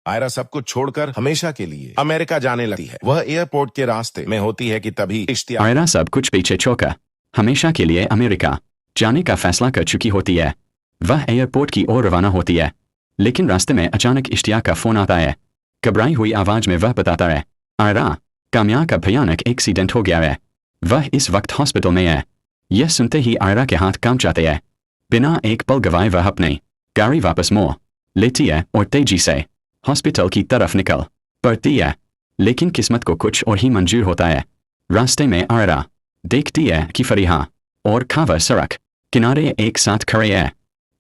आयरा सब कुछ छोड़कर हमेशा के लिए अमेरिका जाने लगती है। वह एयरपोर्ट के रास्ते में होती है कि तभी इश्तियाक आयरा सब कुछ पीछे छोड़कर हमेशा के लिए अमेरिका जाने का फैसला कर चुकी होती है। वह एयरपोर्ट की ओर रवाना होती है, लेकिन रास्ते में अचानक इश्तियाक का फोन आता है। घबराई हुई आवाज में वह बताता है, आयरा, काम्या का भयानक एक्सीडेंट हो गया है। वह इस वक्त हॉस्पिटल में है। यह सुनते ही आयरा के हाथ कांप जाते हैं। बिना एक पल गवाए वह अपनी गाड़ी वापस मोड़ लेती है और तेजी से हॉस्पिटल की तरफ निकल पड़ती है। लेकिन किस्मत को कुछ और ही मंजूर होता है। रास्ते में आयरा देखती है कि फरीहा और खावर सड़क किनारे एक साथ खड़े हैं।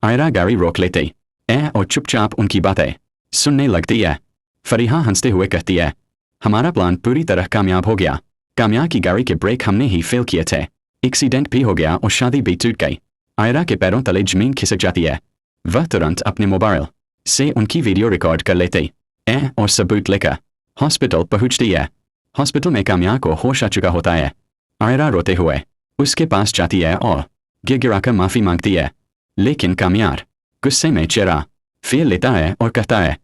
आयरा गाड़ी रोक लेती है और चुपचाप उनकी बातें सुनने लगती है। फरीहा हंसते हुए कहती है, हमारा प्लान पूरी तरह कामयाब हो गया। काम्या की गाड़ी के ब्रेक हमने ही फेल किए थे, एक्सीडेंट भी हो गया और शादी भी टूट गई। आयरा के पैरों तले जमीन खिसक जाती है। वह तुरंत अपने मोबाइल से उनकी वीडियो रिकॉर्ड कर लेती है और सबूत लेकर हॉस्पिटल पहुंचती है। हॉस्पिटल में काम्या को होश आ चुका होता है। आयरा रोते हुए उसके पास जाती है और गिड़गिड़ाकर माफी मांगती है, लेकिन काम्या गुस्से में चेहरा फेर लेता है और कहता है,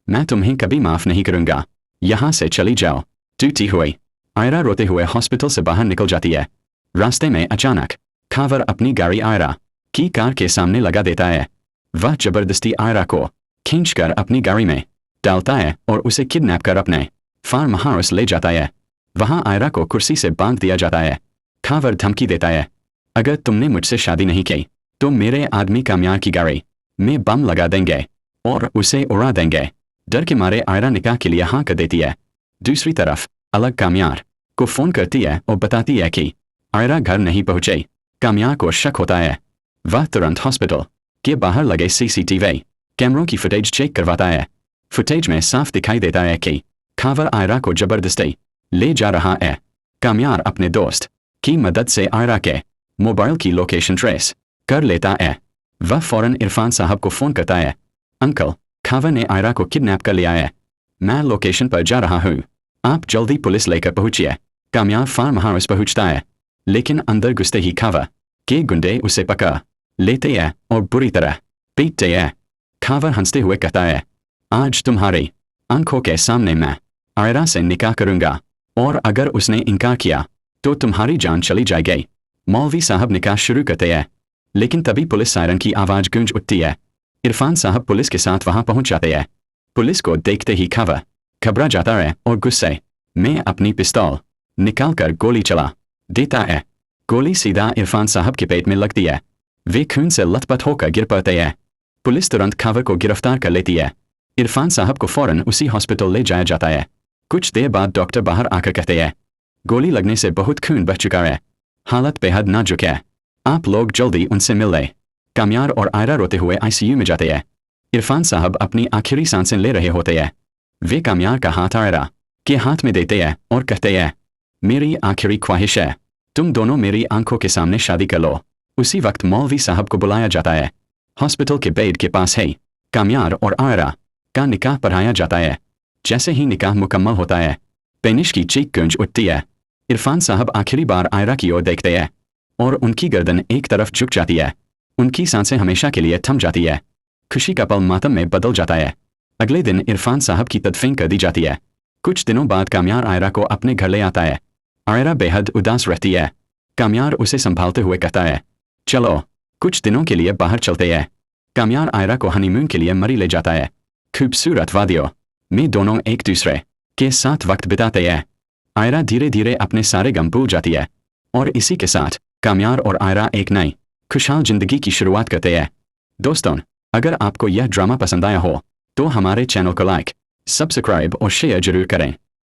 मैं तुम्हें कभी माफ नहीं करूंगा, यहाँ से चली जाओ। टूटी हुई आयरा रोते हुए हॉस्पिटल से बाहर निकल जाती है। रास्ते में अचानक खावर अपनी गाड़ी आयरा की कार के सामने लगा देता है। वह जबरदस्ती आयरा को खींचकर अपनी गाड़ी में डालता है और उसे किडनैप कर अपने फार्म हाउस ले जाता है। वहां आयरा को कुर्सी से बांध दिया जाता है। खावर धमकी देता है, अगर तुमने मुझसे शादी नहीं की तो मेरे आदमी काम्या की गाड़ी में बम लगा देंगे और उसे उड़ा देंगे। डर के मारे आयरा निकाह के लिए हाँ कर देती है। दूसरी तरफ अलग काम्या को फोन करती है और बताती है कि आयरा घर नहीं पहुंची। काम्या को शक होता है। वह तुरंत हॉस्पिटल के बाहर लगे सीसीटीवी कैमरों की फुटेज चेक करवाता है। फुटेज में साफ दिखाई देता है कि खावर आयरा को जबरदस्ती ले जा रहा है। काम्या अपने दोस्त की मदद से आयरा के मोबाइल की लोकेशन ट्रेस कर लेता है। वह फौरन इरफान साहब को फोन करता है, अंकल, खावर ने आयरा को किडनैप कर लिया है। मैं लोकेशन पर जा रहा हूँ, आप जल्दी पुलिस लेकर पहुंचिए। काम्या फार्म हाउस पहुंचता है, लेकिन अंदर घुसते ही खावर के गुंडे उसे पकड़ लेते हैं और बुरी तरह पीटते हैं। खावर हंसते हुए कहता है, आज तुम्हारी आंखों के सामने मैं आयरा से निकाह करूंगा और अगर उसने इनकार किया तो तुम्हारी जान चली जाएगी। मौलवी साहब निकाह शुरू करते हैं, लेकिन तभी पुलिस सायरन की आवाज गूंज उठती है। इरफान साहब पुलिस के साथ वहां पहुंच जाते हैं। पुलिस को देखते ही खावर घबरा जाता है और गुस्से में अपनी पिस्तौल निकालकर गोली चला देता है। गोली सीधा इरफान साहब के पेट में लगती है। वे खून से लथपथ होकर गिर पड़ते हैं। पुलिस तुरंत खावर को गिरफ्तार कर लेती है। इरफान साहब को फौरन उसी हॉस्पिटल ले जाया जाता है। कुछ देर बाद डॉक्टर बाहर आकर कहते हैं, गोली लगने से बहुत खून बह चुका है, हालत बेहद नाजुक है, आप लोग जल्दी उनसे मिल लें। काम्या और आयरा रोते हुए आईसीयू में जाते हैं। इरफान साहब अपनी आखिरी सांसें ले रहे होते हैं। वे काम्या का हाथ आयरा के हाथ में देते हैं और कहते हैं, मेरी आखिरी ख्वाहिश है, तुम दोनों मेरी आंखों के सामने शादी कर लो। उसी वक्त मौलवी साहब को बुलाया जाता है। हॉस्पिटल के बेड के पास है काम्या और आयरा का निकाह पढ़ाया जाता है। जैसे ही निकाह मुकम्मल होता है, पेनिश की चीख गूंज उठती है। इरफान साहब आखिरी बार आयरा की ओर देखते हैं और उनकी गर्दन एक तरफ झुक जाती है। उनकी सांसें हमेशा के लिए थम जाती है। खुशी का पल मातम में बदल जाता है। अगले दिन इरफान साहब की तदफीन कर दी जाती है। कुछ दिनों बाद काम्या आयरा को अपने घर ले आता है। आयरा बेहद उदास रहती है। काम्या उसे संभालते हुए कहता है, चलो कुछ दिनों के लिए बाहर चलते हैं। काम्या आयरा को हनीमून के लिए मरी ले जाता है। खूबसूरत वादियों में दोनों एक दूसरे के साथ वक्त बिताते हैं। आयरा धीरे धीरे अपने सारे गम भूल जाती है और इसी के साथ काम्या और आयरा एक नई खुशहाल जिंदगी की शुरुआत करते हैं। दोस्तों, अगर आपको यह ड्रामा पसंद आया हो तो हमारे चैनल को लाइक, सब्सक्राइब और शेयर जरूर करें।